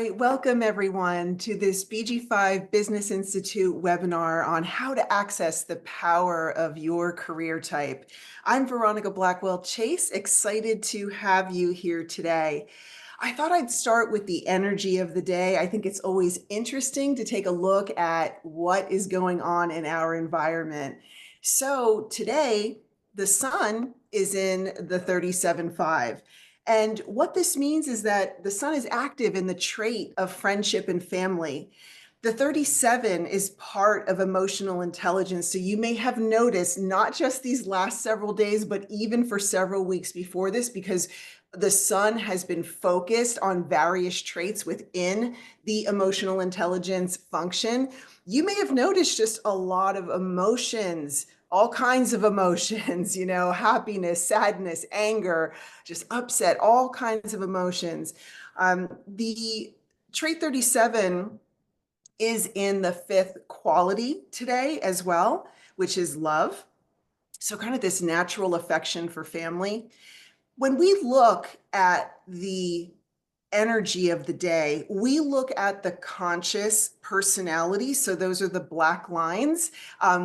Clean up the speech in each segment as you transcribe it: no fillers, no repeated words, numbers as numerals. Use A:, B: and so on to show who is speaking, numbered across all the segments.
A: Welcome everyone to this BG5 Business Institute webinar on how to access the power of your career type. I'm Veronica Chase, excited to have you here today. I thought I'd start with the energy of the day. I think it's always interesting to take a look at what is going on in our environment. So today, the sun is in the 37.5. And what this means is that the sun is active in the trait of friendship and family. The 37 is part of emotional intelligence. So you may have noticed not just these last several days, but even for several weeks before this, because the sun has been focused on various traits within the emotional intelligence function. You may have noticed just a lot of emotions, all kinds of emotions, happiness, sadness, anger, just upset, all kinds of emotions. The trait 37 is in the fifth quality today as well, which is love. So kind of this natural affection for family. When we look at the energy of the day, we look at the conscious personality. So those are the black lines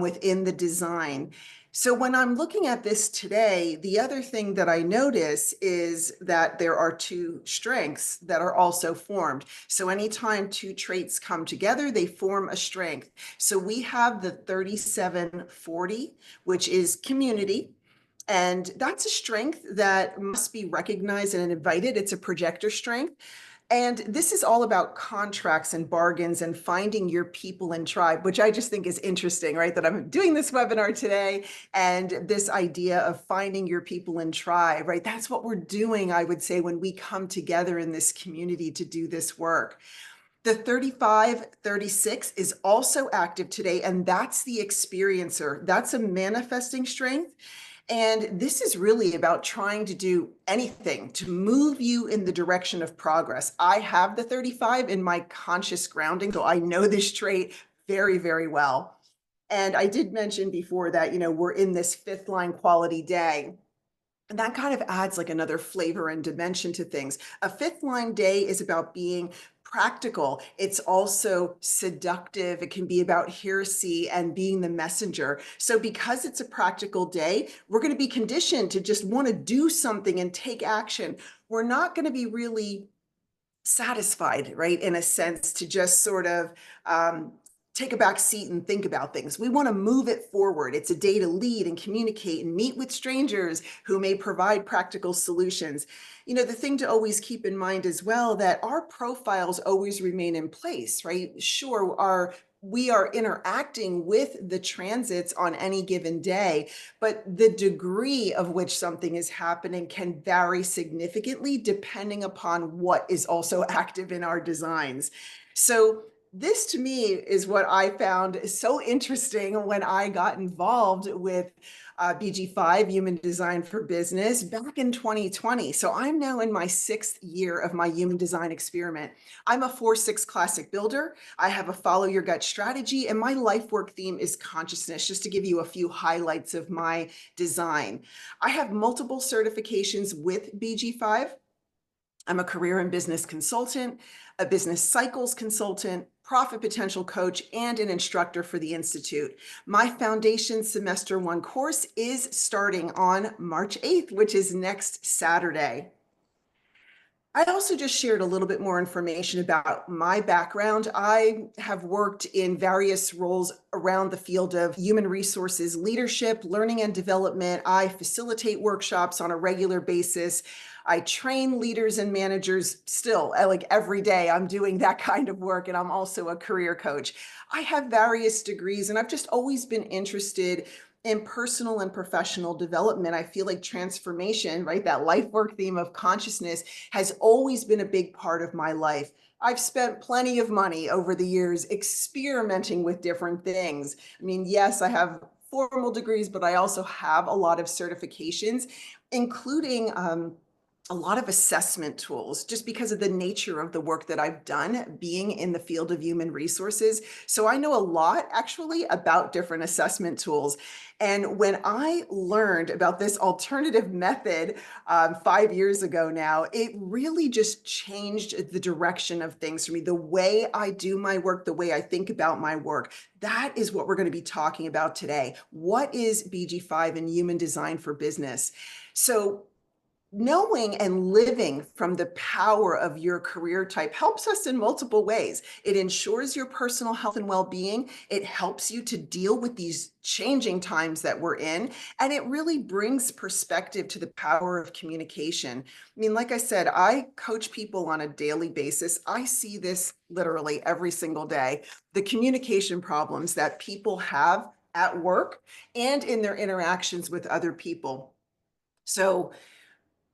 A: within the design. So when I'm looking at this today, the other thing that I notice is that there are two strengths that are also formed. So anytime two traits come together, they form a strength. So we have the 3740, which is community. And that's a strength that must be recognized and invited. It's a projector strength. And this is all about contracts and bargains and finding your people and tribe, which I just think is interesting, right? That I'm doing this webinar today and this idea of finding your people and tribe, right? That's what we're doing, I would say, when we come together in this community to do this work. The 3536 is also active today, and that's the experiencer. That's a manifesting strength. And this is really about trying to do anything to move you in the direction of progress. I have the 35 in my conscious grounding, so I know this trait very, very well. And I did mention before that, we're in this fifth line quality day. And that kind of adds like another flavor and dimension to things. A fifth line day is about being practical. It's also seductive. It can be about heresy and being the messenger. So because it's a practical day, we're going to be conditioned to just want to do something and take action. We're not going to be really satisfied, right? In a sense, to just sort of take a back seat and think about things. We want to move it forward. It's a day to lead and communicate and meet with strangers who may provide practical solutions. The thing to always keep in mind as well, that our profiles always remain in place, right? Sure, we are interacting with the transits on any given day, but the degree of which something is happening can vary significantly depending upon what is also active in our designs. So this to me is what I found so interesting when I got involved with BG5, Human Design for Business, back in 2020. So I'm now in my 6th year of my human design experiment. I'm a 4-6 classic builder. I have a follow your gut strategy, and my life work theme is consciousness, just to give you a few highlights of my design. I have multiple certifications with BG5. I'm a career and business consultant, a business cycles consultant, profit potential coach, and an instructor for the Institute. My foundation semester 1 course is starting on March 8th, which is next Saturday. I also just shared a little bit more information about my background. I have worked in various roles around the field of human resources leadership, learning and development. I facilitate workshops on a regular basis. I train leaders and managers still, like every day I'm doing that kind of work, and I'm also a career coach. I have various degrees, and I've just always been interested in personal and professional development. I feel like transformation, right? That life work theme of consciousness has always been a big part of my life. I've spent plenty of money over the years experimenting with different things. I mean, yes, I have formal degrees, but I also have a lot of certifications, including a lot of assessment tools just because of the nature of the work that I've done being in the field of human resources. So I know a lot actually about different assessment tools. And when I learned about this alternative method 5 years ago now, it really just changed the direction of things for me. The way I do my work, the way I think about my work, that is what we're going to be talking about today. What is BG5 and human design for business? So, knowing and living from the power of your career type helps us in multiple ways. It ensures your personal health and well being. It helps you to deal with these changing times that we're in. And it really brings perspective to the power of communication. I mean, like I said, I coach people on a daily basis. I see this literally every single day, the communication problems that people have at work and in their interactions with other people. So,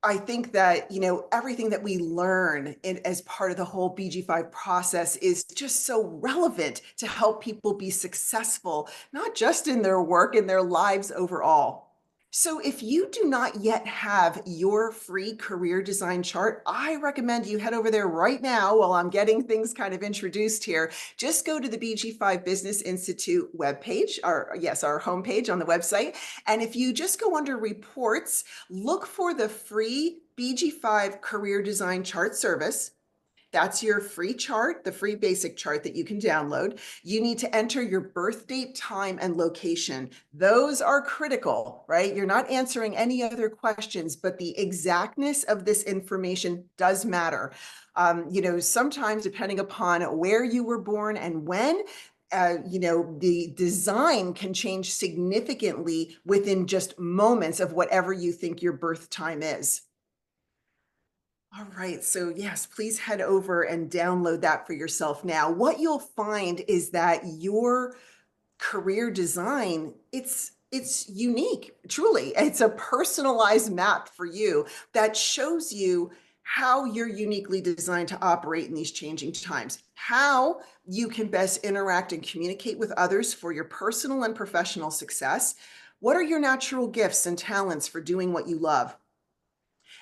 A: I think that, everything that we learn as part of the whole BG5 process is just so relevant to help people be successful, not just in their work, in their lives overall. So, if you do not yet have your free career design chart, I recommend you head over there right now while I'm getting things kind of introduced here. Just go to the BG5 Business Institute webpage, or yes, our homepage on the website. And if you just go under reports, look for the free BG5 Career Design Chart service. That's your free chart, the free basic chart that you can download. You need to enter your birth date, time, and location. Those are critical, right? You're not answering any other questions, but the exactness of this information does matter. Sometimes depending upon where you were born and when, the design can change significantly within just moments of whatever you think your birth time is. All right. So, yes, please head over and download that for yourself now. What you'll find is that your career design, it's unique. Truly. It's a personalized map for you that shows you how you're uniquely designed to operate in these changing times, how you can best interact and communicate with others for your personal and professional success. What are your natural gifts and talents for doing what you love?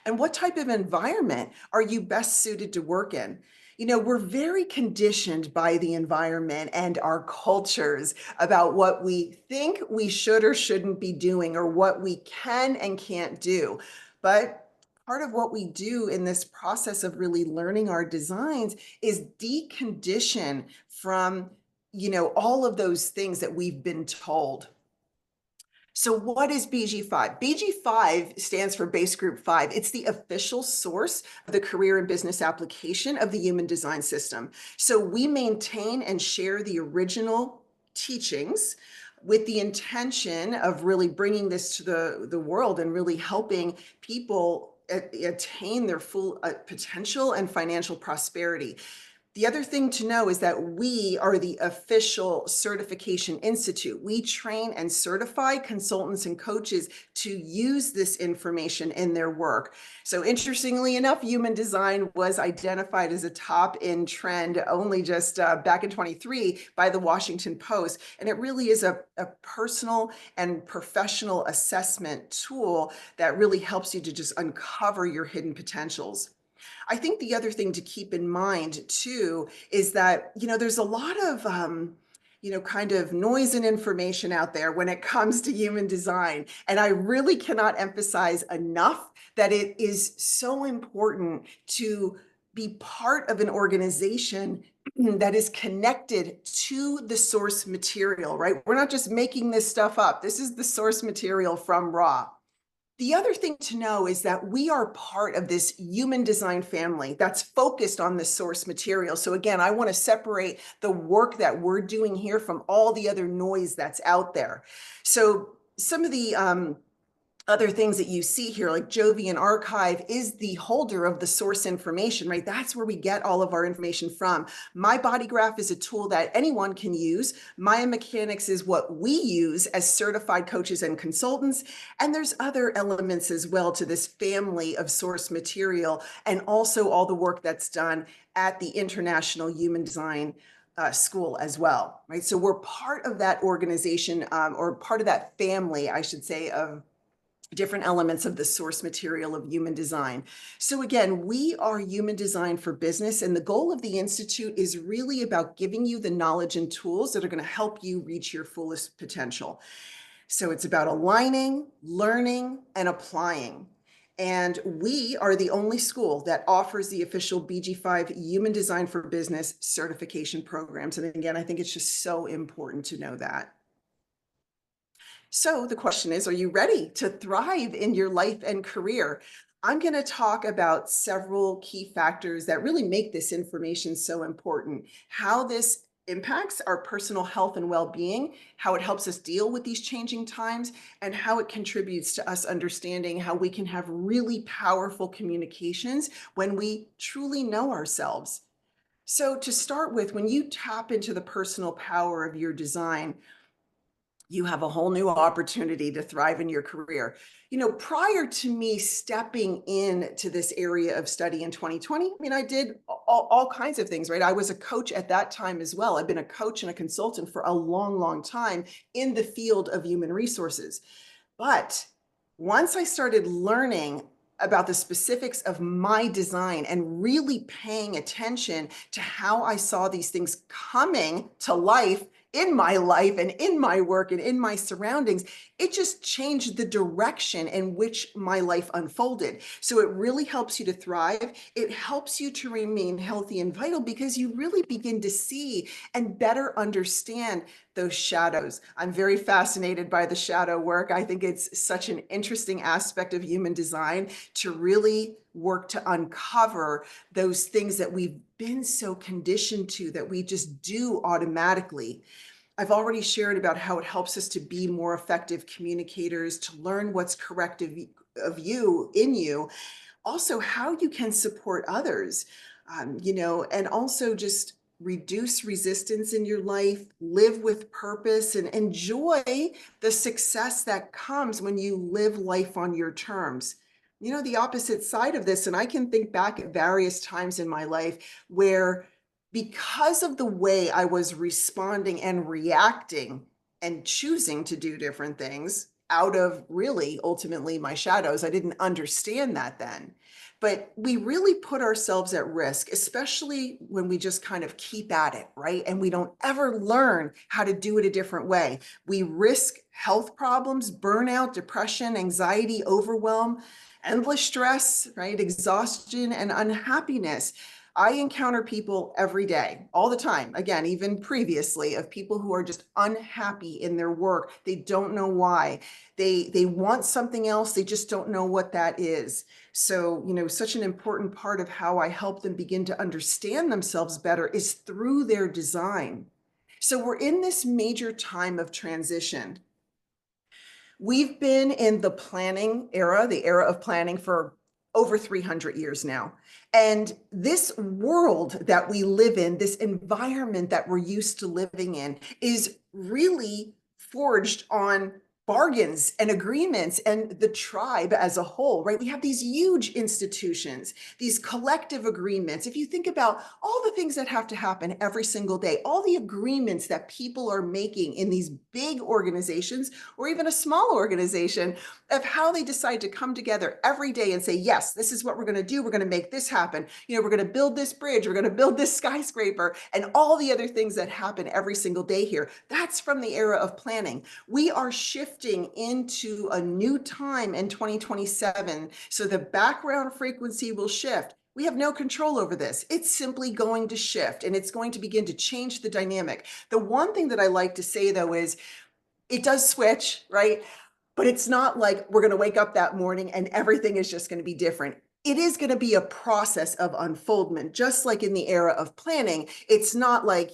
A: And what type of environment are you best suited to work in? We're very conditioned by the environment and our cultures about what we think we should or shouldn't be doing or what we can and can't do. But part of what we do in this process of really learning our designs is decondition from, all of those things that we've been told. So what is BG5? BG5 stands for Base Group 5. It's the official source of the career and business application of the human design system. So we maintain and share the original teachings with the intention of really bringing this to the world and really helping people attain their full potential and financial prosperity. The other thing to know is that we are the official certification institute. We train and certify consultants and coaches to use this information in their work. So, interestingly enough, human design was identified as a top in trend only just back in 23 by the Washington Post. And it really is a personal and professional assessment tool that really helps you to just uncover your hidden potentials. I think the other thing to keep in mind too is that, there's a lot of, kind of noise and information out there when it comes to human design. And I really cannot emphasize enough that it is so important to be part of an organization that is connected to the source material, right? We're not just making this stuff up. This is the source material from Raw. The other thing to know is that we are part of this human design family that's focused on the source material. So again, I want to separate the work that we're doing here from all the other noise that's out there. So some of the other things that you see here, like Jovian Archive is the holder of the source information, right? That's where we get all of our information from. My Body Graph is a tool that anyone can use. Maya Mechanics is what we use as certified coaches and consultants. And there's other elements as well to this family of source material, and also all the work that's done at the International Human Design school as well, right? So we're part of that organization, or part of that family, I should say, of different elements of the source material of human design. So again, we are human design for business, and the goal of the Institute is really about giving you the knowledge and tools that are going to help you reach your fullest potential. So it's about aligning, learning, and applying. And we are the only school that offers the official BG5 Human Design for Business certification programs. And again, I think it's just so important to know that. So the question is, are you ready to thrive in your life and career? I'm going to talk about several key factors that really make this information so important, how this impacts our personal health and well-being, how it helps us deal with these changing times, and how it contributes to us understanding how we can have really powerful communications when we truly know ourselves. So to start with, when you tap into the personal power of your design, you have a whole new opportunity to thrive in your career. Prior to me stepping into this area of study in 2020, I mean, I did all kinds of things, right? I was a coach at that time as well. I've been a coach and a consultant for a long, long time in the field of human resources. But once I started learning about the specifics of my design and really paying attention to how I saw these things coming to life in my life and in my work and in my surroundings, it just changed the direction in which my life unfolded. So it really helps you to thrive. It helps you to remain healthy and vital because you really begin to see and better understand those shadows. I'm very fascinated by the shadow work. I think it's such an interesting aspect of human design to really work to uncover those things that we've been so conditioned to that we just do automatically. I've already shared about how it helps us to be more effective communicators, to learn what's correct of you, in you, also how you can support others, and also just reduce resistance in your life, live with purpose, and enjoy the success that comes when you live life on your terms. The opposite side of this, and I can think back at various times in my life where, because of the way I was responding and reacting and choosing to do different things out of really ultimately my shadows, I didn't understand that then. But we really put ourselves at risk, especially when we just kind of keep at it, right? And we don't ever learn how to do it a different way. We risk health problems, burnout, depression, anxiety, overwhelm, endless stress, right? Exhaustion and unhappiness. I encounter people every day, all the time, again, even previously, of people who are just unhappy in their work. They don't know why. They want something else. They just don't know what that is. So, such an important part of how I help them begin to understand themselves better is through their design. So we're in this major time of transition. We've been in the planning era, the era of planning, for over 300 years now. And this world that we live in, this environment that we're used to living in, is really forged on bargains and agreements and the tribe as a whole, right? We have these huge institutions, these collective agreements. If you think about all the things that have to happen every single day, all the agreements that people are making in these big organizations or even a small organization, of how they decide to come together every day and say, yes, this is what we're going to do. We're going to make this happen. We're going to build this bridge. We're going to build this skyscraper, and all the other things that happen every single day here. That's from the era of planning. We are shifting into a new time in 2027. So the background frequency will shift. We have no control over this. It's simply going to shift, and it's going to begin to change the dynamic. The one thing that I like to say, though, is it does switch, right? But it's not like we're going to wake up that morning and everything is just going to be different. It is going to be a process of unfoldment, just like in the era of planning. It's not like,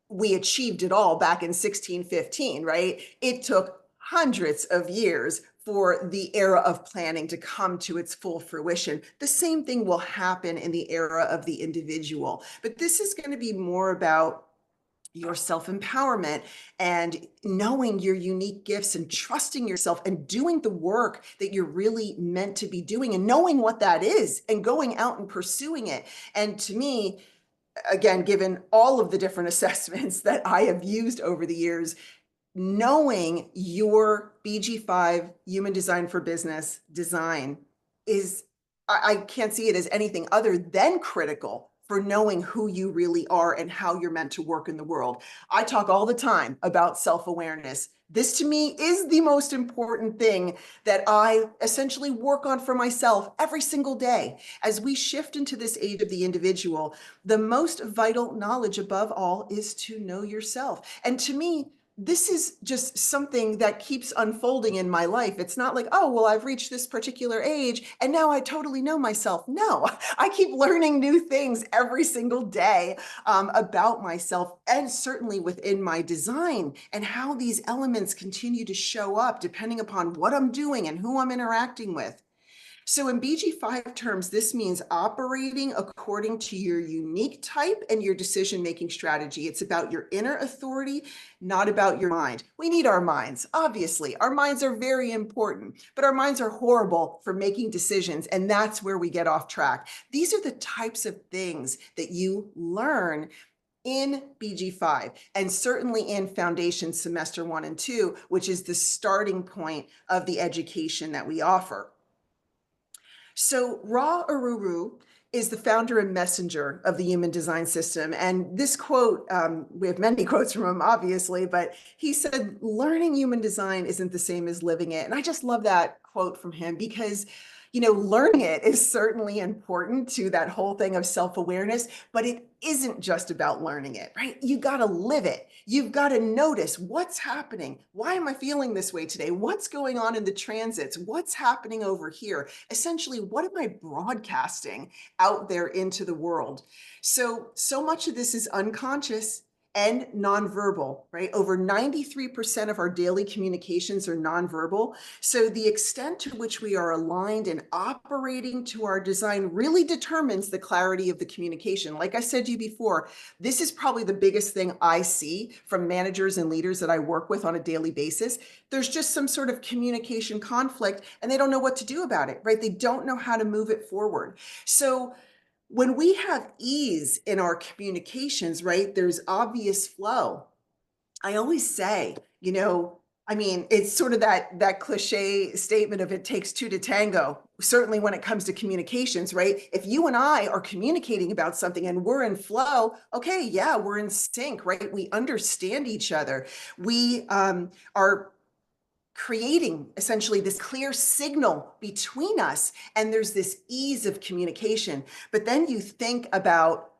A: we achieved it all back in 1615, right? It took hundreds of years for the era of planning to come to its full fruition. The same thing will happen in the era of the individual. But this is going to be more about your self-empowerment and knowing your unique gifts and trusting yourself and doing the work that you're really meant to be doing and knowing what that is and going out and pursuing it. And to me, again, given all of the different assessments that I have used over the years, knowing your BG5 human design for business design is, I can't see it as anything other than critical for knowing who you really are and how you're meant to work in the world. I talk all the time about self-awareness. This to me is the most important thing that I essentially work on for myself every single day. As we shift into this age of the individual, the most vital knowledge above all is to know yourself. And to me, this is just something that keeps unfolding in my life. It's not like, oh, well, I've reached this particular age and now I totally know myself. No, I keep learning new things every single day about myself, and certainly within my design, and how these elements continue to show up depending upon what I'm doing and who I'm interacting with. So in BG5 terms, this means operating according to your unique type and your decision-making strategy. It's about your inner authority, not about your mind. We need our minds, obviously. Our minds are very important, but our minds are horrible for making decisions, and that's where we get off track. These are the types of things that you learn in BG5, and certainly in Foundation Semester 1 and 2, which is the starting point of the education that we offer. So Ra Aruru is the founder and messenger of the human design system. And this quote, we have many quotes from him, obviously, but he said, learning human design isn't the same as living it. And I just love that quote from him because, learning it is certainly important to that whole thing of self-awareness, but it isn't just about learning it, right? You got to live it. You've got to notice what's happening. Why am I feeling this way today? What's going on in the transits? What's happening over here? Essentially, what am I broadcasting out there into the world? So much of this is unconscious and nonverbal, right? Over 93% of our daily communications are nonverbal. So the extent to which we are aligned and operating to our design really determines the clarity of the communication. Like I said to you before, this is probably the biggest thing I see from managers and leaders that I work with on a daily basis. There's just some sort of communication conflict and they don't know what to do about it, right? They don't know how to move it forward. So when we have ease in our communications, right, there's obvious flow. I always say, it's sort of that cliche statement of it takes two to tango, certainly when it comes to communications, right? If you and I are communicating about something and we're in flow, okay, yeah, we're in sync, right? We understand each other. We are creating essentially this clear signal between us, and there's this ease of communication. But then you think about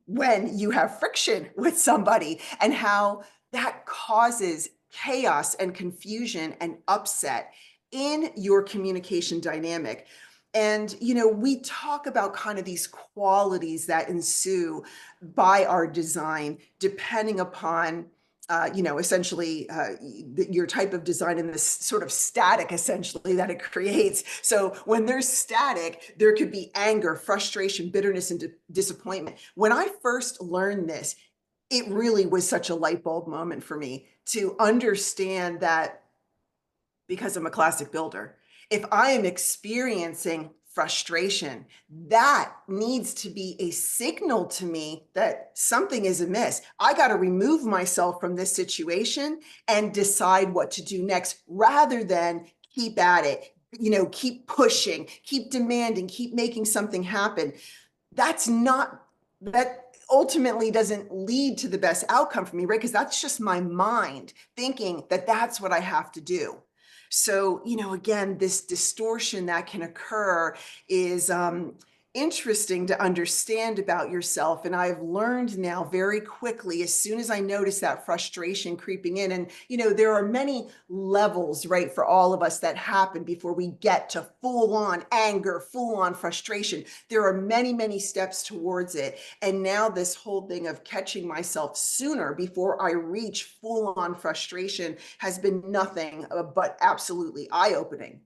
A: when you have friction with somebody and how that causes chaos and confusion and upset in your communication dynamic. And, we talk about kind of these qualities that ensue by our design, depending upon essentially your type of design and this sort of static essentially that it creates. So when there's static, there could be anger, frustration, bitterness, and disappointment. When I first learned this, it really was such a light bulb moment for me to understand that, because I'm a classic builder, if I am experiencing frustration, that needs to be a signal to me that something is amiss. I got to remove myself from this situation and decide what to do next rather than keep at it, keep pushing, keep demanding, keep making something happen. That ultimately doesn't lead to the best outcome for me, right? Because that's just my mind thinking that that's what I have to do. So, again, this distortion that can occur is interesting to understand about yourself. And I've learned now very quickly, as soon as I notice that frustration creeping in, and, there are many levels, right, for all of us that happen before we get to full on anger, full on frustration. There are many, many steps towards it. And now this whole thing of catching myself sooner before I reach full on frustration has been nothing but absolutely eye-opening.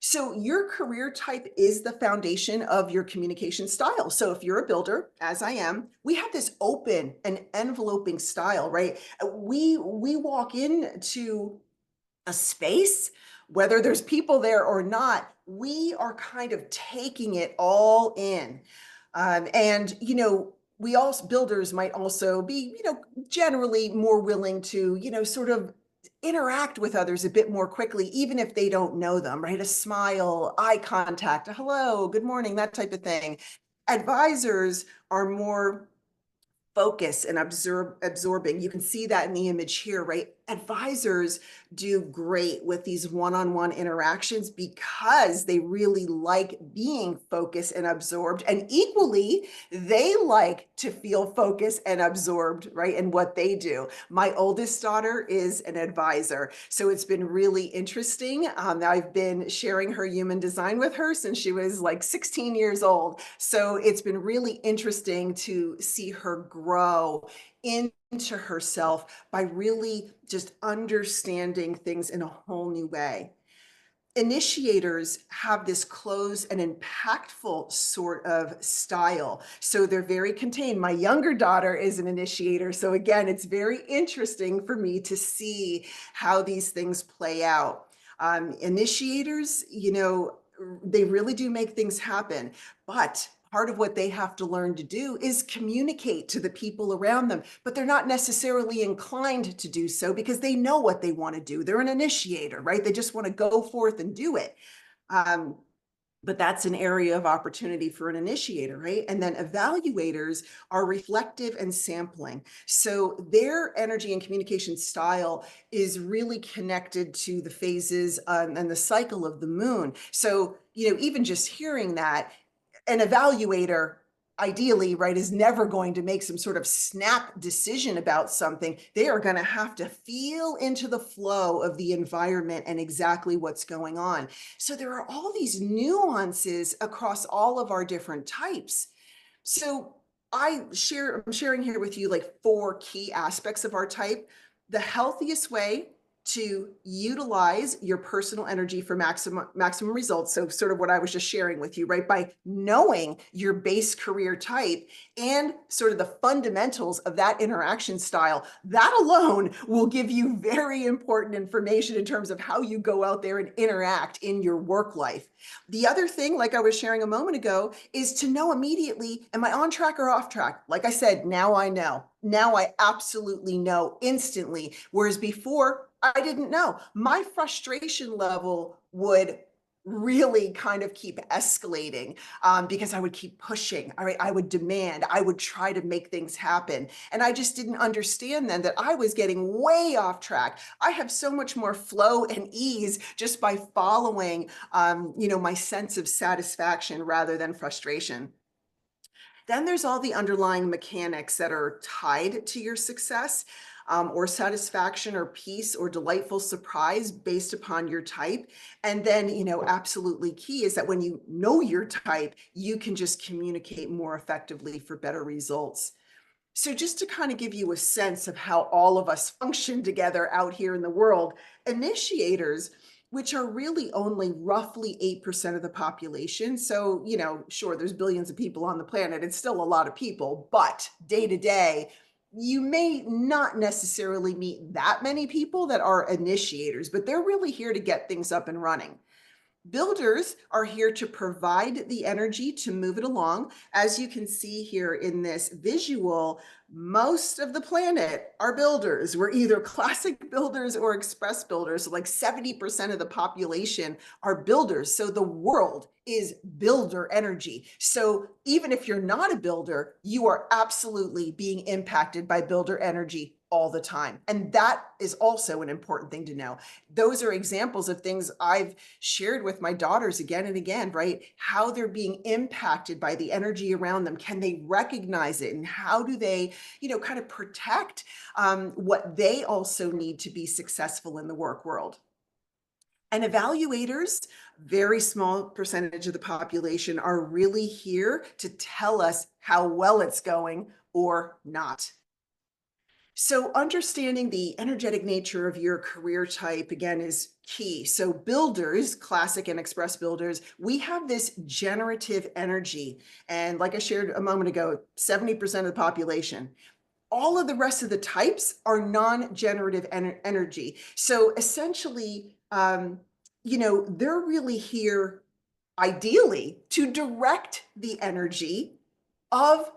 A: So your career type is the foundation of your communication style. So if you're a builder, as I am, we have this open and enveloping style, right? We walk into a space, whether there's people there or not, we are kind of taking it all in. And, we also, builders might also be, generally more willing to, sort of interact with others a bit more quickly, even if they don't know them, right? A smile, eye contact, a hello, good morning, that type of thing. Advisors are more focus and absorbing. You can see that in the image here, right? Advisors do great with these one-on-one interactions because they really like being focused and absorbed. And equally, they like to feel focused and absorbed, right, in what they do. My oldest daughter is an advisor. So it's been really interesting. I've been sharing her human design with her since she was like 16 years old. So it's been really interesting to see her grow into herself by really just understanding things in a whole new way. Initiators have this closed and impactful sort of style. So they're very contained. My younger daughter is an initiator. So again, it's very interesting for me to see how these things play out. Initiators, they really do make things happen, but part of what they have to learn to do is communicate to the people around them, but they're not necessarily inclined to do so because they know what they want to do. They're an initiator, right? They just want to go forth and do it. Um, but that's an area of opportunity for an initiator, right? And then evaluators are reflective and sampling. So their energy and communication style is really connected to the phases and the cycle of the moon. So, even just hearing that, an evaluator ideally, right, is never going to make some sort of snap decision about something. They are going to have to feel into the flow of the environment and exactly what's going on. So there are all these nuances across all of our different types. So I'm sharing here with you like four key aspects of our type. The healthiest way to utilize your personal energy for maximum results. So sort of what I was just sharing with you, right? By knowing your base career type and sort of the fundamentals of that interaction style, that alone will give you very important information in terms of how you go out there and interact in your work life. The other thing, like I was sharing a moment ago, is to know immediately, am I on track or off track? Like I said, now I know. Now I absolutely know instantly. Whereas before, I didn't know. My frustration level would really kind of keep escalating because I would keep pushing. All right, I would demand, I would try to make things happen. And I just didn't understand then that I was getting way off track. I have so much more flow and ease just by following, my sense of satisfaction rather than frustration. Then there's all the underlying mechanics that are tied to your success, or satisfaction or peace or delightful surprise based upon your type. And then, absolutely key is that when you know your type, you can just communicate more effectively for better results. So, just to kind of give you a sense of how all of us function together out here in the world, initiators, which are really only roughly 8% of the population. So, sure, there's billions of people on the planet. It's still a lot of people, but day to day, you may not necessarily meet that many people that are initiators, but they're really here to get things up and running. Builders are here to provide the energy to move it along. As you can see here in this visual, most of the planet are builders. We're either classic builders or express builders. So like 70% of the population are builders. So the world is builder energy. So even if you're not a builder, you are absolutely being impacted by builder energy all the time. And that is also an important thing to know. Those are examples of things I've shared with my daughters again and again, right? How they're being impacted by the energy around them. Can they recognize it? And how do they, kind of protect what they also need to be successful in the work world? And evaluators, very small percentage of the population, are really here to tell us how well it's going or not. So, understanding the energetic nature of your career type again is key. So, builders, classic and express builders, we have this generative energy. And like I shared a moment ago, 70% of the population. All of the rest of the types are non-generative energy. So essentially, they're really here ideally to direct the energy of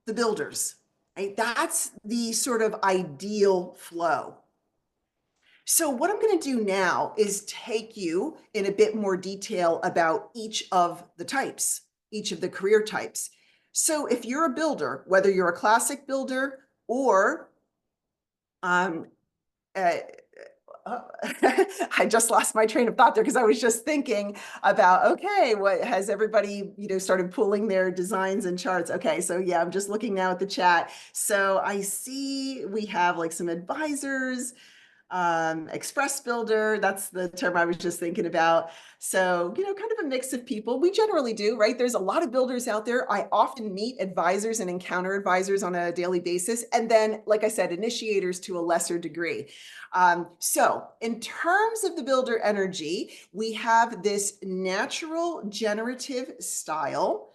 A: the builders, right? That's the sort of ideal flow. So what I'm going to do now is take you in a bit more detail about each of the types, each of the career types. So if you're a builder, whether you're a classic builder or um, uh, I just lost my train of thought there because I was just thinking about, okay, what has everybody, started pulling their designs and charts? Okay, so yeah, I'm just looking now at the chat. So I see we have like some advisors, express builder, that's the term I was just thinking about. So, kind of a mix of people. We generally do, right? There's a lot of builders out there. I often meet advisors and encounter advisors on a daily basis. And then, like I said, initiators to a lesser degree. So, in terms of the builder energy, we have this natural generative style.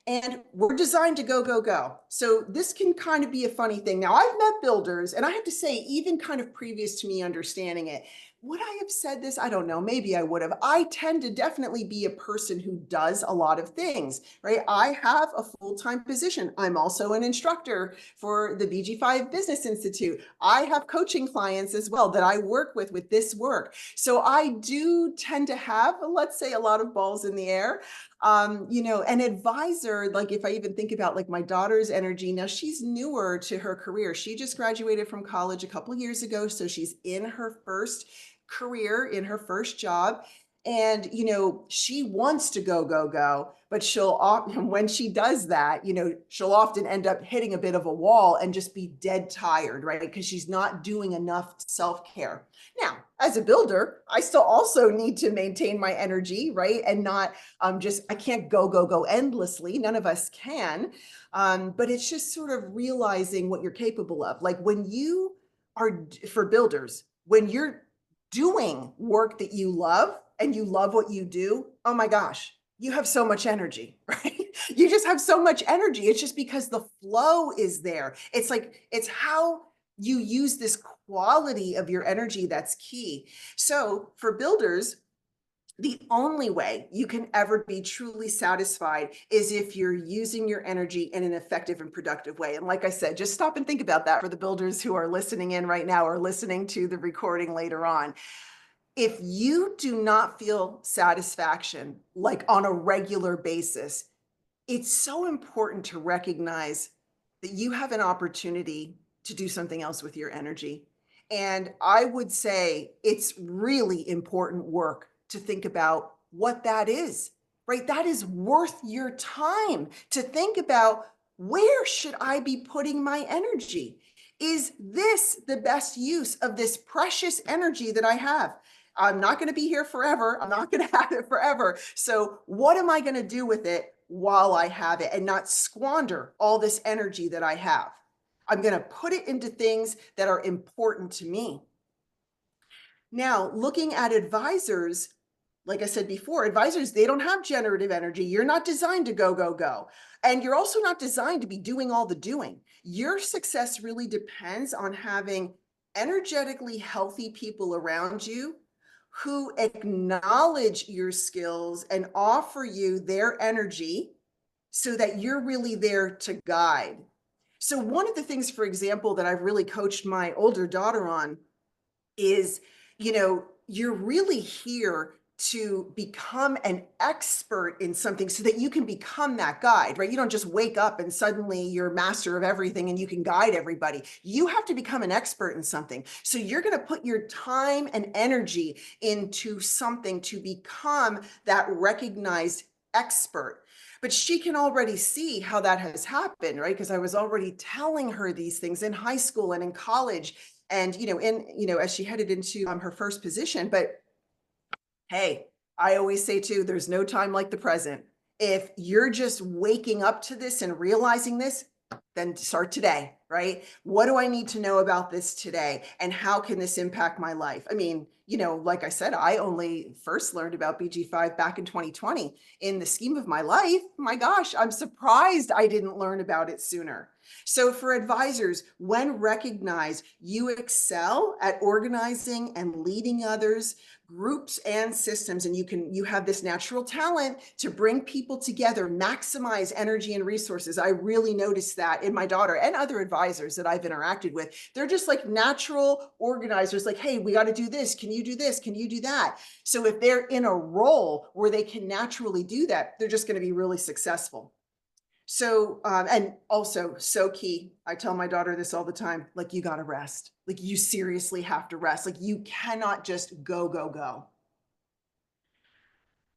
A: And we're designed to go, go, go. So this can kind of be a funny thing. Now, I've met builders, and I have to say, even kind of previous to me understanding it, would I have said this? I don't know. Maybe I would have. I tend to definitely be a person who does a lot of things, right? I have a full-time position. I'm also an instructor for the BG5 Business Institute. I have coaching clients as well that I work with this work. So I do tend to have, let's say, a lot of balls in the air. An advisor, like if I even think about like my daughter's energy, now she's newer to her career. She just graduated from college a couple years ago. So she's in her first career, in her first job. And, she wants to go, go, go, but she'll often, when she does that, she'll often end up hitting a bit of a wall and just be dead tired, right? Because she's not doing enough self-care. Now, as a builder, I still also need to maintain my energy, right? And not I can't go, go, go endlessly. None of us can. But it's just sort of realizing what you're capable of. Like when you are, for builders, when you're doing work that you love and you love what you do, oh my gosh, you have so much energy, right? You just have so much energy. It's just because the flow is there. It's like, it's how you use this quality of your energy that's key. So for builders, the only way you can ever be truly satisfied is if you're using your energy in an effective and productive way. And like I said, just stop and think about that for the builders who are listening in right now or listening to the recording later on. If you do not feel satisfaction, like on a regular basis, it's so important to recognize that you have an opportunity to do something else with your energy. And I would say it's really important work to think about what that is, right? That is worth your time to think about, where should I be putting my energy? Is this the best use of this precious energy that I have? I'm not going to be here forever. I'm not going to have it forever. So, what am I going to do with it while I have it and not squander all this energy that I have? I'm going to put it into things that are important to me. Now, looking at advisors, like I said before, advisors, they don't have generative energy. You're not designed to go, go, go. And you're also not designed to be doing all the doing. Your success really depends on having energetically healthy people around you who acknowledge your skills and offer you their energy so that you're really there to guide. So, one of the things, for example, that I've really coached my older daughter on is, you're really here to become an expert in something so that you can become that guide, right? You don't just wake up and suddenly you're master of everything and you can guide everybody. You have to become an expert in something. So you're going to put your time and energy into something to become that recognized expert. But she can already see how that has happened, right? Because I was already telling her these things in high school and in college and as she headed into her first position. But hey, I always say too, there's no time like the present. If you're just waking up to this and realizing this, then start today, right? What do I need to know about this today? And how can this impact my life? I mean, like I said, I only first learned about BG5 back in 2020. In the scheme of my life, my gosh, I'm surprised I didn't learn about it sooner. So for advisors, when recognized, you excel at organizing and leading others, groups and systems, and you have this natural talent to bring people together, maximize energy and resources. I really noticed that in my daughter and other advisors that I've interacted with. They're just like natural organizers, like, hey, we got to do this. Can you do this? Can you do that? So if they're in a role where they can naturally do that, they're just going to be really successful. So, and also so key, I tell my daughter this all the time, like, you got to rest. Like, you seriously have to rest. Like, you cannot just go, go, go.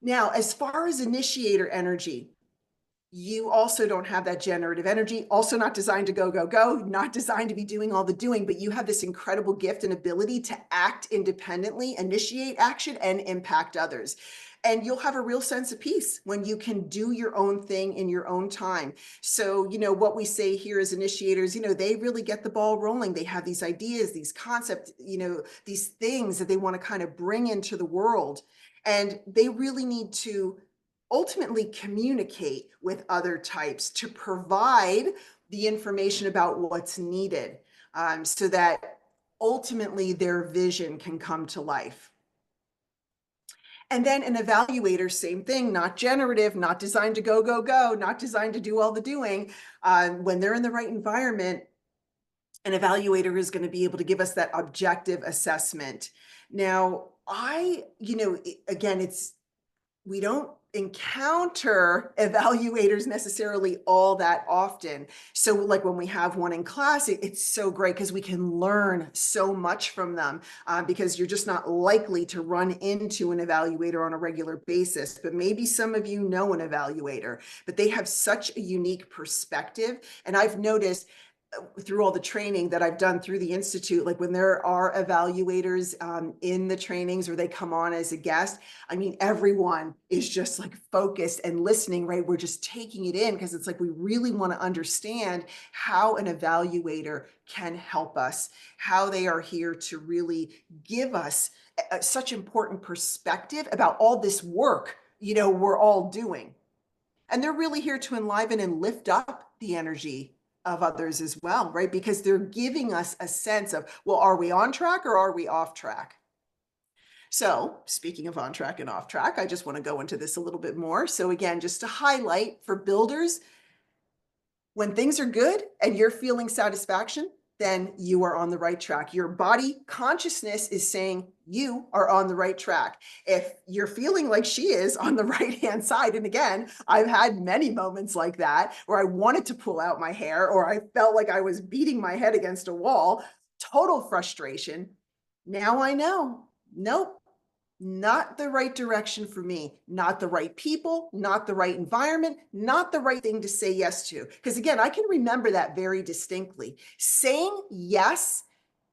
A: Now, as far as initiator energy, you also don't have that generative energy, also not designed to go, go, go, not designed to be doing all the doing, but you have this incredible gift and ability to act independently, initiate action, and impact others. And you'll have a real sense of peace when you can do your own thing in your own time. So, what we say here as initiators, they really get the ball rolling. They have these ideas, these concepts, these things that they want to kind of bring into the world. And they really need to ultimately communicate with other types to provide the information about what's needed, so that ultimately their vision can come to life. And then an evaluator, same thing, not generative, not designed to go, go, go, not designed to do all the doing. When they're in the right environment, an evaluator is going to be able to give us that objective assessment. Now, again, we don't encounter evaluators necessarily all that often. So like when we have one in class, it's so great because we can learn so much from them, because you're just not likely to run into an evaluator on a regular basis. But maybe some of you know an evaluator, but they have such a unique perspective. And I've noticed through all the training that I've done through the Institute, like when there are evaluators in the trainings or they come on as a guest, I mean, everyone is just like focused and listening, right? We're just taking it in because it's like we really want to understand how an evaluator can help us, how they are here to really give us such important perspective about all this work, we're all doing. And they're really here to enliven and lift up the energy of others as well, right? Because they're giving us a sense of, well, are we on track or are we off track? So speaking of on track and off track, I just want to go into this a little bit more. So again, just to highlight for builders, when things are good and you're feeling satisfaction, then you are on the right track. Your body consciousness is saying you are on the right track. If you're feeling like she is on the right-hand side, and again, I've had many moments like that where I wanted to pull out my hair or I felt like I was beating my head against a wall, total frustration. Now I know, nope, not the right direction for me, not the right people, not the right environment, not the right thing to say yes to. Because again, I can remember that very distinctly. Saying yes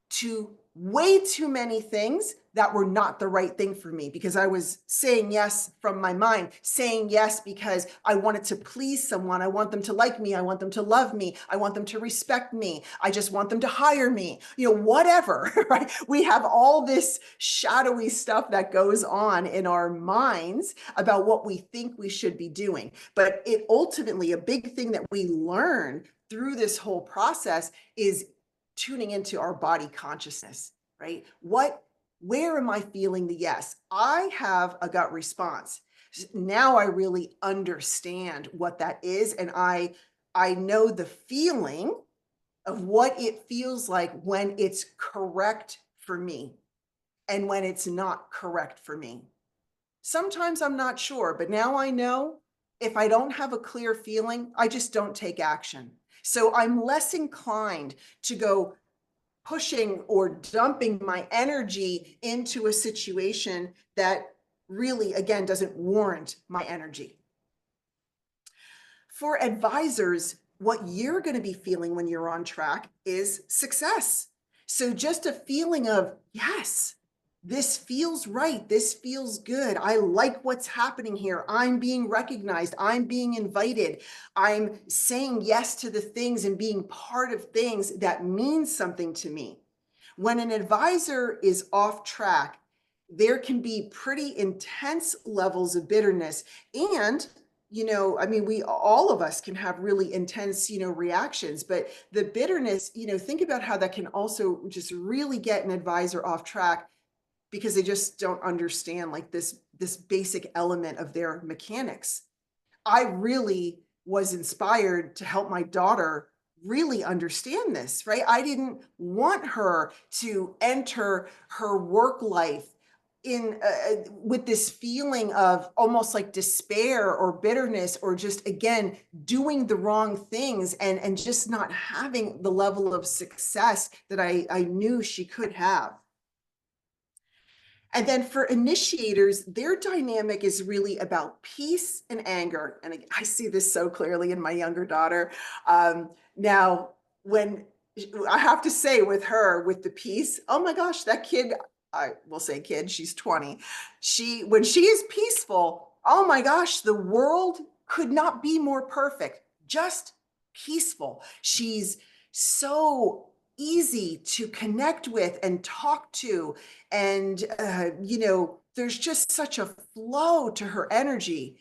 A: to way too many things that were not the right thing for me because I was saying yes from my mind, saying yes because I wanted to please someone. I want them to like me. I want them to love me. I want them to respect me. I just want them to hire me, whatever, right? We have all this shadowy stuff that goes on in our minds about what we think we should be doing. But it ultimately, a big thing that we learn through this whole process is tuning into our body consciousness, right? Where am I feeling the yes? I have a gut response. Now I really understand what that is. And I know the feeling of what it feels like when it's correct for me and when it's not correct for me. Sometimes I'm not sure, but now I know if I don't have a clear feeling, I just don't take action. So I'm less inclined to go pushing or dumping my energy into a situation that really, again, doesn't warrant my energy. For advisors, what you're going to be feeling when you're on track is success. So just a feeling of, yes, this feels right. This feels good. I like what's happening here. I'm being recognized. I'm being invited. I'm saying yes to the things and being part of things that mean something to me. When an advisor is off track, there can be pretty intense levels of bitterness and I mean, all of us can have really intense, reactions, but the bitterness, think about how that can also just really get an advisor off track because they just don't understand like this basic element of their mechanics. I really was inspired to help my daughter really understand this, right? I didn't want her to enter her work life in with this feeling of almost like despair or bitterness or just again doing the wrong things and just not having the level of success that I knew she could have. And then for initiators, their dynamic is really about peace and anger. And I see this so clearly in my younger daughter. Now, when I have to say with her, with the peace, oh my gosh, that kid, I will say kid, she's 20. When she is peaceful, oh my gosh, the world could not be more perfect, just peaceful. She's so easy to connect with and talk to and, there's just such a flow to her energy.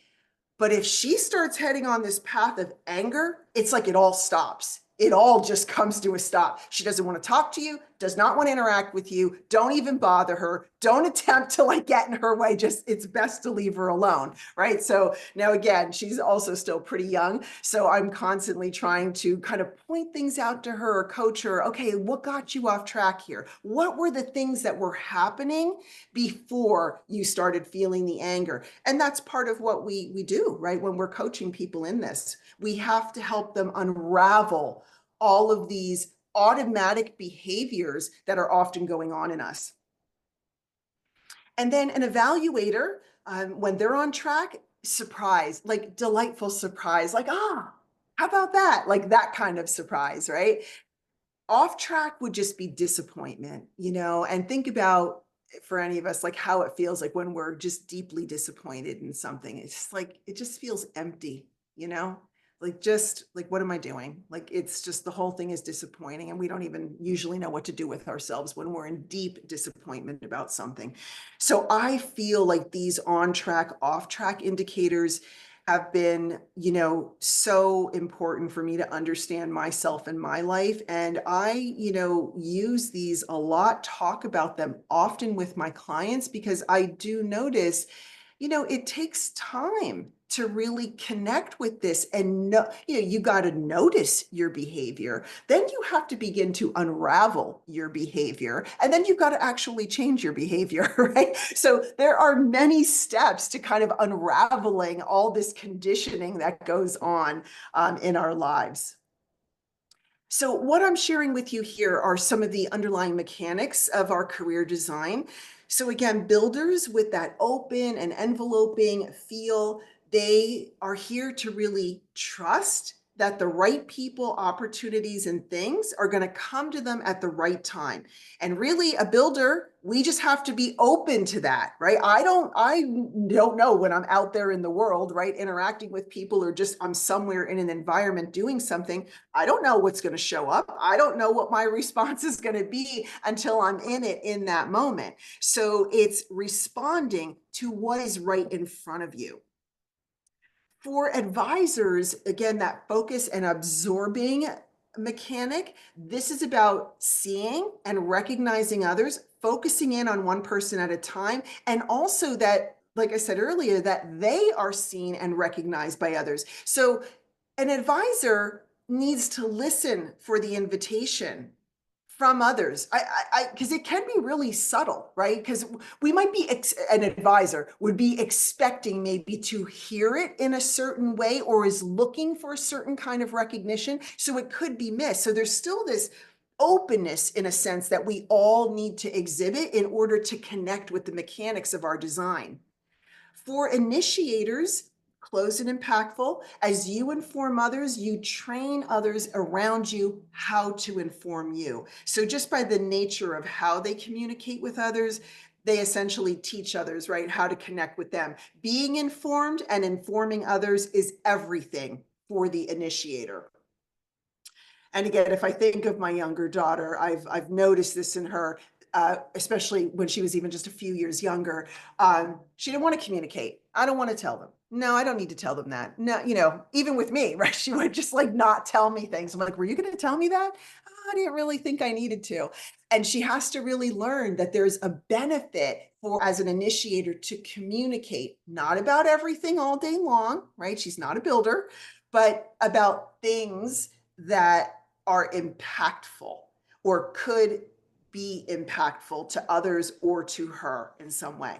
A: But if she starts heading on this path of anger, it's like it all stops. It all just comes to a stop. She doesn't want to talk to you, does not want to interact with you. Don't even bother her. Don't attempt to like get in her way. Just it's best to leave her alone, right? So now again, she's also still pretty young. So I'm constantly trying to kind of point things out to her or coach her. Okay, what got you off track here? What were the things that were happening before you started feeling the anger? And that's part of what we do, right? When we're coaching people in this, we have to help them unravel all of these automatic behaviors that are often going on in us. And then an evaluator, when they're on track, surprise, like delightful surprise, like, how about that? Like that kind of surprise, right? Off track would just be disappointment, and think about for any of us, like how it feels like when we're just deeply disappointed in something. It's just like, it just feels empty, you know? Like, just like, what am I doing? Like, it's just the whole thing is disappointing, and we don't even usually know what to do with ourselves when we're in deep disappointment about something. So, I feel like these on track, off track indicators have been, so important for me to understand myself and my life. And I, use these a lot, talk about them often with my clients because I do notice it takes time to really connect with this and know, you got to notice your behavior. Then you have to begin to unravel your behavior. And then you've got to actually change your behavior, right? So there are many steps to kind of unraveling all this conditioning that goes on in our lives. So what I'm sharing with you here are some of the underlying mechanics of our career design. So again, builders with that open and enveloping feel, they are here to really trust that the right people, opportunities, and things are going to come to them at the right time. And really, a builder, we just have to be open to that, right? I don't know when I'm out there in the world, right, interacting with people or just I'm somewhere in an environment doing something. I don't know what's going to show up. I don't know what my response is going to be until I'm in it in that moment. So it's responding to what is right in front of you. For advisors, again, that focus and absorbing mechanic, this is about seeing and recognizing others, focusing in on one person at a time, and also that, like I said earlier, that they are seen and recognized by others. So an advisor needs to listen for the invitation from others. Because it can be really subtle, right? Because we might be, an advisor would be expecting maybe to hear it in a certain way or is looking for a certain kind of recognition. So it could be missed. So there's still this openness in a sense that we all need to exhibit in order to connect with the mechanics of our design. For initiators, close and impactful, as you inform others, you train others around you how to inform you. So just by the nature of how they communicate with others, they essentially teach others, right, how to connect with them. Being informed and informing others is everything for the initiator. And again, if I think of my younger daughter, I've noticed this in her. especially when she was even just a few years younger. She didn't want to communicate. I don't want to tell them. No, I don't need to tell them that. No, even with me, right? She would just like not tell me things. I'm like, were you going to tell me that? I didn't really think I needed to. And she has to really learn that there's a benefit for, as an initiator, to communicate, not about everything all day long, right? She's not a builder, but about things that are impactful or could be impactful to others or to her in some way.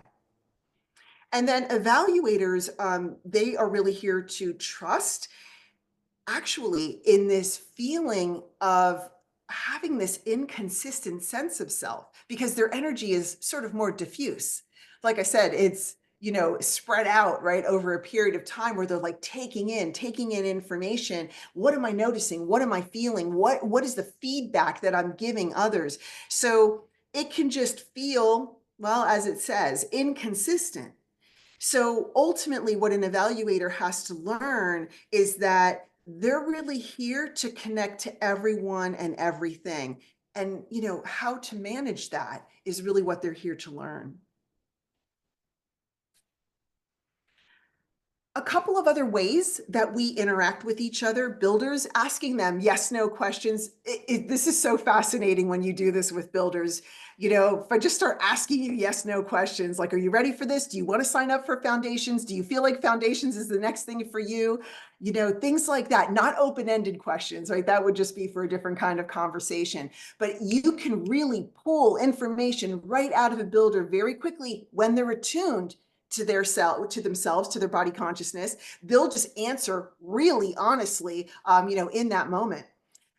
A: And then evaluators, they are really here to trust actually in this feeling of having this inconsistent sense of self because their energy is sort of more diffuse. Like I said, it's spread out right over a period of time where they're like taking in information. What am I noticing? What am I feeling? What is the feedback that I'm giving others? So it can just feel, well, as it says, inconsistent. So ultimately, what an evaluator has to learn is that they're really here to connect to everyone and everything. And, how to manage that is really what they're here to learn. A couple of other ways that we interact with each other, builders, asking them yes, no questions. This is so fascinating when you do this with builders. If I just start asking you yes, no questions, like, are you ready for this? Do you want to sign up for foundations? Do you feel like foundations is the next thing for you? Things like that, not open-ended questions, right? That would just be for a different kind of conversation. But you can really pull information right out of a builder very quickly when they're attuned to their self, to themselves, to their body consciousness. They'll just answer really honestly, in that moment.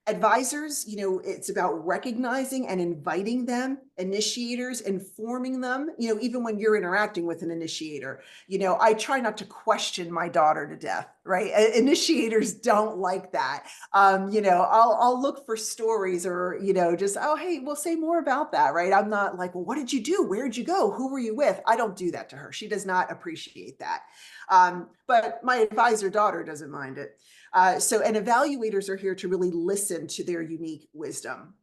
A: Advisors, it's about recognizing and inviting them, initiators, informing them, even when you're interacting with an initiator. I try not to question my daughter to death, right? Initiators don't like that. I'll look for stories or, just, oh, hey, we'll say more about that, right? I'm not like, well, what did you do? Where did you go? Who were you with? I don't do that to her. She does not appreciate that. But my advisor daughter doesn't mind it. And evaluators are here to really listen to their unique wisdom.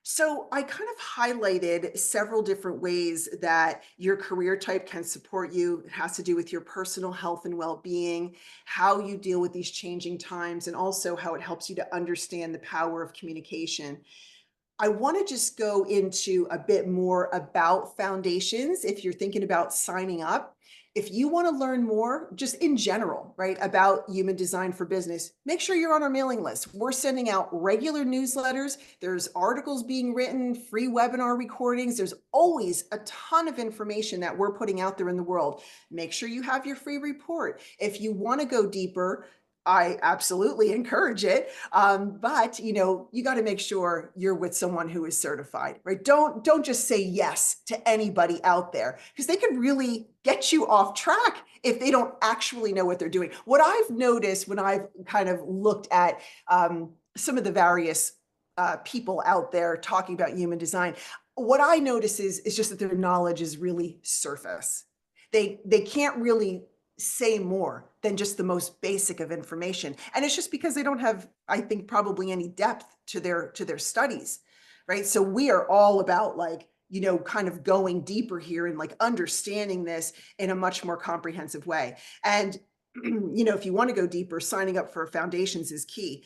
A: So I kind of highlighted several different ways that your career type can support you. It has to do with your personal health and well-being, how you deal with these changing times, and also how it helps you to understand the power of communication. I want to just go into a bit more about foundations if you're thinking about signing up. If you want to learn more, just in general, right, about human design for business, make sure you're on our mailing list. We're sending out regular newsletters. There's articles being written, free webinar recordings. There's always a ton of information that we're putting out there in the world. Make sure you have your free report. If you want to go deeper, I absolutely encourage it. But you got to make sure you're with someone who is certified, right? Don't just say yes to anybody out there because they could really get you off track if they don't actually know what they're doing. What I've noticed when I've kind of looked at some of the various people out there talking about human design, what I notice is just that their knowledge is really surface. They can't really say more than just the most basic of information. And it's just because they don't have, I think, probably any depth to their studies, right? So we are all about like, kind of going deeper here and like understanding this in a much more comprehensive way. And, if you want to go deeper, signing up for foundations is key.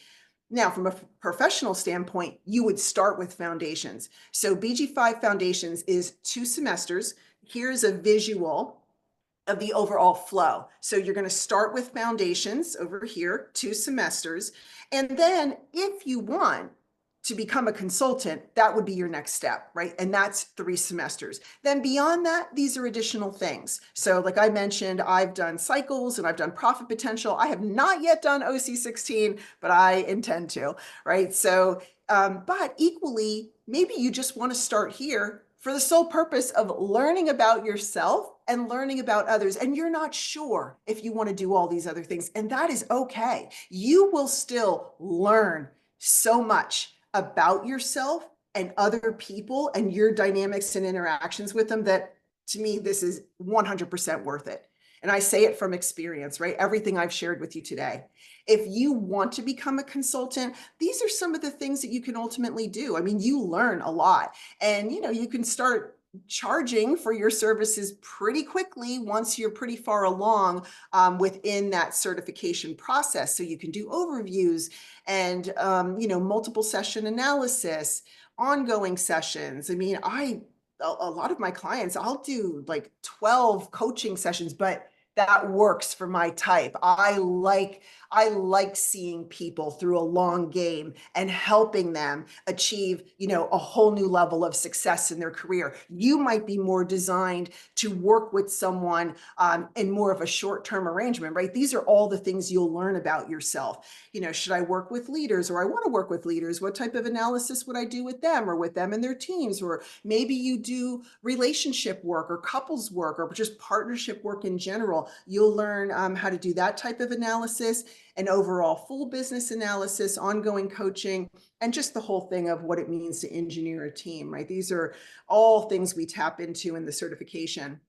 A: Now, from a professional standpoint, you would start with foundations. So BG5 Foundations is 2 semesters. Here's a visual of the overall flow. So you're going to start with foundations over here, 2 semesters. And then if you want to become a consultant, that would be your next step, right? And that's 3 semesters. Then beyond that, these are additional things. So like I mentioned, I've done cycles and I've done profit potential. I have not yet done OC16, but I intend to, right? So, but equally, maybe you just want to start here for the sole purpose of learning about yourself and learning about others. And you're not sure if you want to do all these other things. And that is okay. You will still learn so much about yourself and other people and your dynamics and interactions with them that to me, this is 100% worth it. And I say it from experience, right? Everything I've shared with you today. If you want to become a consultant, these are some of the things that you can ultimately do. I mean, you learn a lot, and you can start charging for your services pretty quickly once you're pretty far along within that certification process. So you can do overviews and multiple session analysis, ongoing sessions. I mean, a lot of my clients, I'll do like 12 coaching sessions, but that works for my type. I like seeing people through a long game and helping them achieve, a whole new level of success in their career. You might be more designed to work with someone in more of a short-term arrangement, right? These are all the things you'll learn about yourself. Should I work with leaders, or I want to work with leaders? What type of analysis would I do with them, or with them and their teams? Or maybe you do relationship work or couples work or just partnership work in general. You'll learn how to do that type of analysis, and overall full business analysis, ongoing coaching, and just the whole thing of what it means to engineer a team, right? These are all things we tap into in the certification.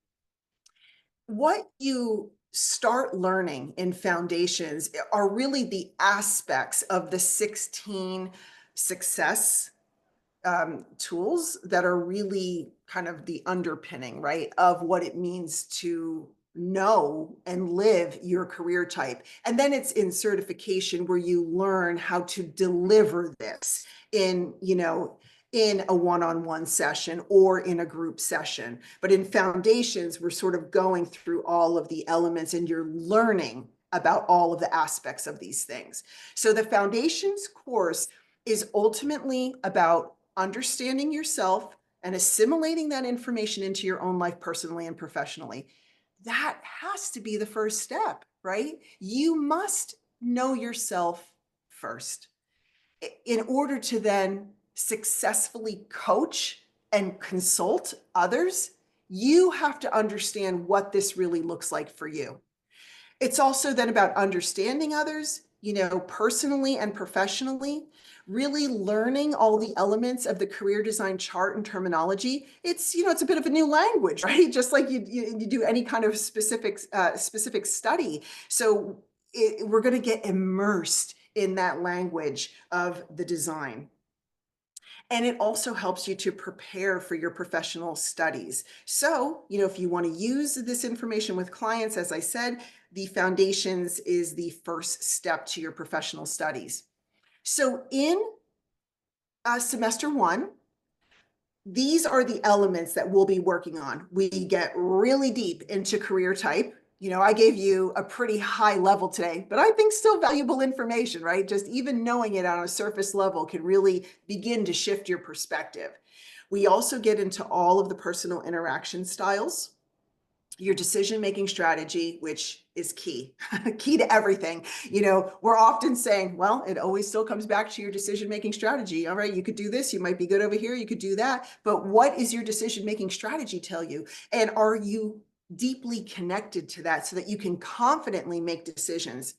A: What you start learning in foundations are really the aspects of the 16 success tools that are really kind of the underpinning, right, of what it means to know and live your career type. And then it's in certification where you learn how to deliver this in a one-on-one session or in a group session. But in foundations, we're sort of going through all of the elements, and you're learning about all of the aspects of these things. So the foundations course is ultimately about understanding yourself and assimilating that information into your own life, personally and professionally. That has to be the first step, right? You must know yourself first in order to then successfully coach and consult others. You have to understand what this really looks like for you. It's also then about understanding others, personally and professionally, really learning all the elements of the career design chart and terminology. It's a bit of a new language, right? Just like you do any kind of specific study. So we're going to get immersed in that language of the design. And it also helps you to prepare for your professional studies. So, if you want to use this information with clients, as I said, the foundations is the first step to your professional studies. So in semester one, these are the elements that we'll be working on. We get really deep into career type. I gave you a pretty high level today, but I think still valuable information, right? Just even knowing it on a surface level can really begin to shift your perspective. We also get into all of the personal interaction styles, your decision-making strategy, which is key, key to everything. We're often saying, well, it always still comes back to your decision-making strategy. All right, you could do this, you might be good over here, you could do that, but what is your decision-making strategy tell you? And are you deeply connected to that so that you can confidently make decisions?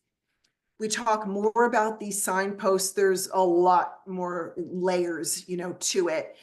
A: We talk more about these signposts. There's a lot more layers, to it.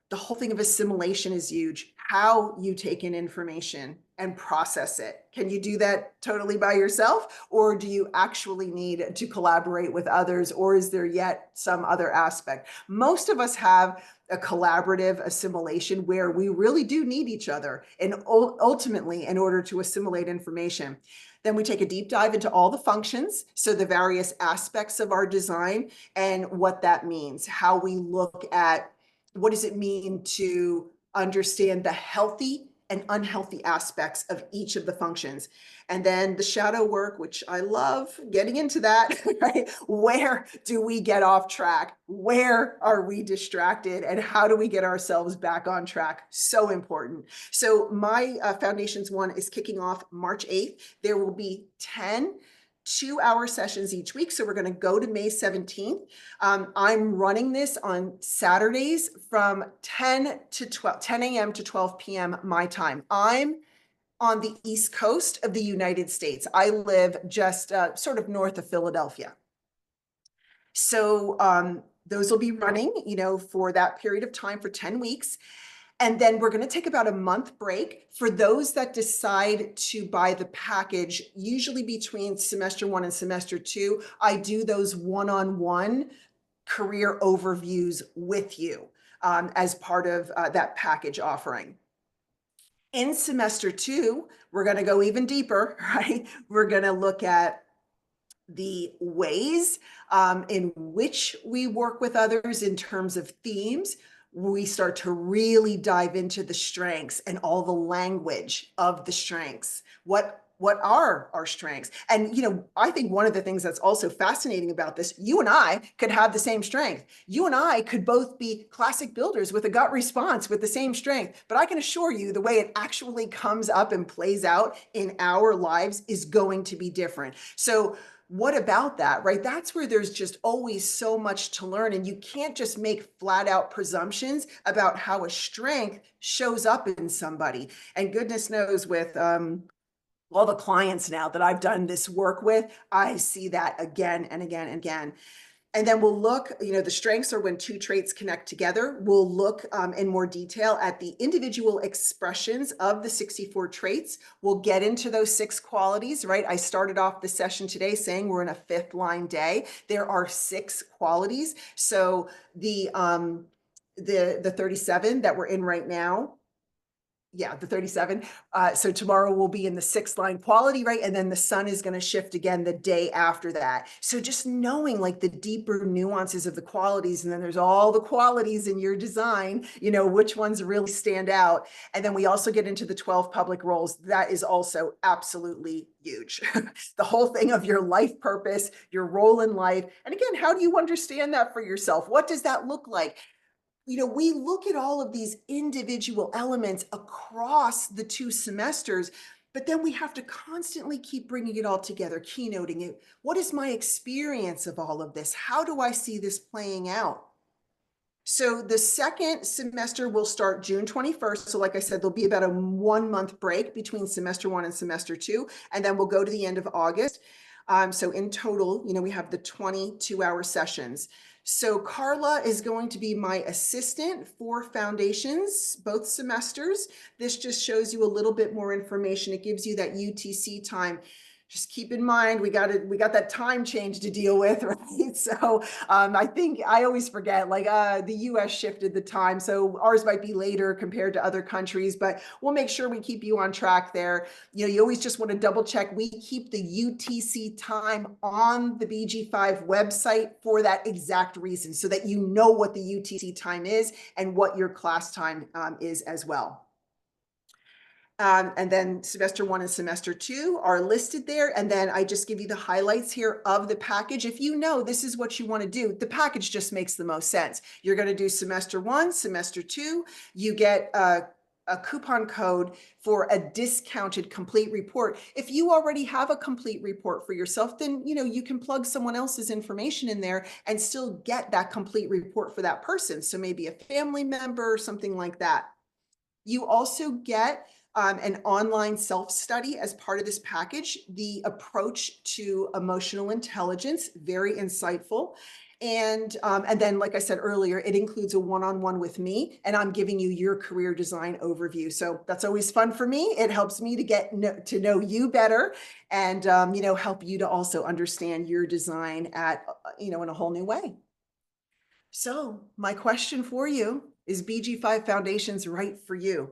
A: The whole thing of assimilation is huge. How you take in information and process it. Can you do that totally by yourself? Or do you actually need to collaborate with others? Or is there yet some other aspect? Most of us have a collaborative assimilation where we really do need each other, and ultimately in order to assimilate information. Then we take a deep dive into all the functions, so the various aspects of our design and what that means, how we look at what does it mean to understand the healthy and unhealthy aspects of each of the functions. And then the shadow work, which I love getting into that, right? Where do we get off track? Where are we distracted? And how do we get ourselves back on track? So important. So my Foundations 1 is kicking off March 8th. There will be 10 2-hour sessions each week. So we're going to go to May 17th. I'm running this on Saturdays from 10 a.m. to 12 p.m. my time. I'm on the East Coast of the United States. I live just sort of north of Philadelphia. So those will be running, for that period of time for 10 weeks. And then we're going to take about a month break. For those that decide to buy the package, usually between semester 1 and semester 2, I do those one-on-one career overviews with you as part of that package offering. In semester 2, we're going to go even deeper, right? We're going to look at the ways in which we work with others in terms of themes. We start to really dive into the strengths and all the language of the strengths. What are our strengths? And, I think one of the things that's also fascinating about this, you and I could have the same strength. You and I could both be classic builders with a gut response with the same strength. But I can assure you the way it actually comes up and plays out in our lives is going to be different. So what about that, right? That's where there's just always so much to learn. And you can't just make flat out presumptions about how a strength shows up in somebody. And goodness knows with, all the clients now that I've done this work with, I see that again and again and again. And then we'll look, the strengths are when two traits connect together. We'll look in more detail at the individual expressions of the 64 traits. We'll get into those 6 qualities, right? I started off the session today saying we're in a 5th line day. There are 6 qualities. So the 37 that we're in right now, the 37. So tomorrow we'll be in the 6th line quality, right? And then the sun is going to shift again the day after that. So just knowing like the deeper nuances of the qualities, and then there's all the qualities in your design, which ones really stand out. And then we also get into the 12 public roles. That is also absolutely huge. The whole thing of your life purpose, your role in life. And again, how do you understand that for yourself? What does that look like? We look at all of these individual elements across the 2 semesters, but then we have to constantly keep bringing it all together, keynoting it. What is my experience of all of this? How do I see this playing out? So the second semester will start June 21st. So like I said, there'll be about a 1-month break between semester 1 and semester 2, and then we'll go to the end of August. So in total, we have the 22-hour sessions. So Carla is going to be my assistant for foundations, both semesters. This just shows you a little bit more information. It gives you that UTC time. Just keep in mind, we got that time change to deal with, right? So I think I always forget, like the US shifted the time. So ours might be later compared to other countries, but we'll make sure we keep you on track there. You always just want to double check. We keep the UTC time on the BG5 website for that exact reason, so that you know what the UTC time is and what your class time is as well. And then semester 1 and semester 2 are listed there. And then I just give you the highlights here of the package. If you know this is what you want to do, the package just makes the most sense. You're going to do semester 1, semester 2. You get a coupon code for a discounted complete report. If you already have a complete report for yourself, then you can plug someone else's information in there and still get that complete report for that person. So maybe a family member or something like that. You also get an online self-study as part of this package. The approach to emotional intelligence, very insightful. And then, like I said earlier, it includes a one-on-one with me, and I'm giving you your career design overview. So that's always fun for me. It helps me to get to know you better, and help you to also understand your design at in a whole new way. So my question for you is, BG5 Foundations right for you?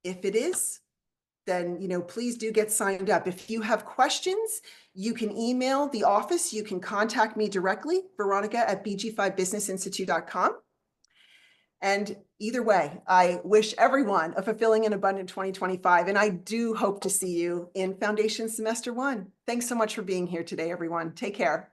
A: If it is, then please do get signed up. If you have questions, you can email the office. You can contact me directly, Veronica at BG5businessinstitute.com. And either way, I wish everyone a fulfilling and abundant 2025. And I do hope to see you in Foundation Semester 1. Thanks so much for being here today, everyone. Take care.